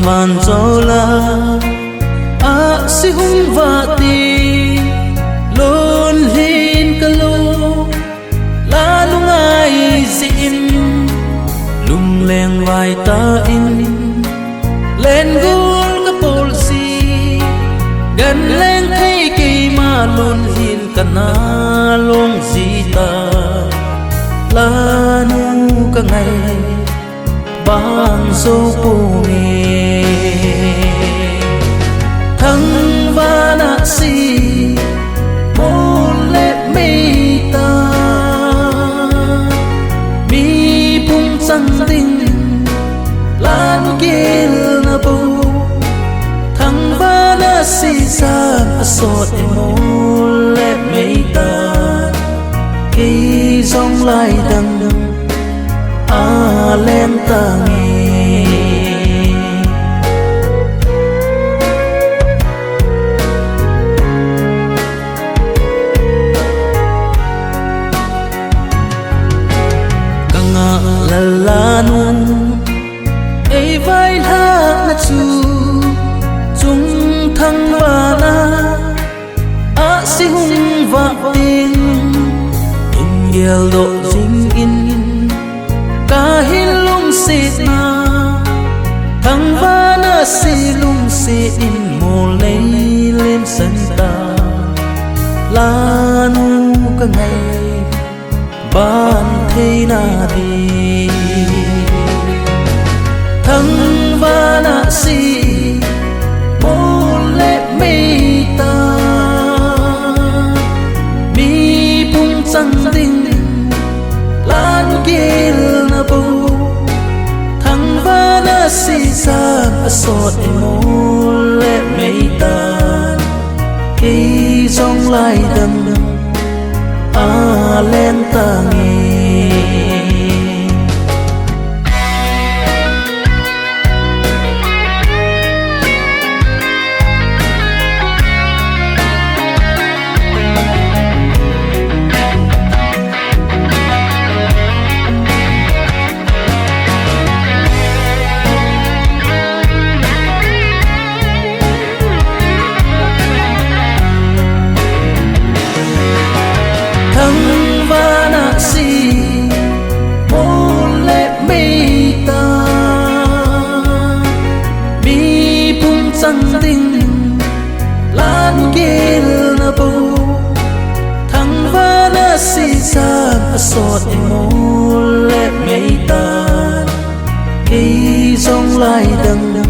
Van dâu la si hung va ti lon hin ka lo la lung ai zin lung leng vai ta in len gul ka pol si gan leng thei ki ma lon hin ka na long zita la nu ka ngai ban dâu pu ni thăng va na si môn lệ mi ta mi bung sang tinh lan kil na bu thăng va na si sa sot môn lệ mi ta khi dòng lại đằng lên ta nghe căng la la nun ai vai ha na chu chung thăng va na si hung va tin in gel độ ding in ka hin lung si na thăng va na si lung si in mồ lấy lên sân ta la nu ka ngày ban thế na đi thăng va na si mồ lệ mi ta mi bung sang tinh lan kil na bu thăng va na si sa sot môn lệ mi ta khi dòng lại đằng lên ta nghe sang tinh lan kil na bu thăng va na si sa sot môn lệ mi ta khi dòng lại đằng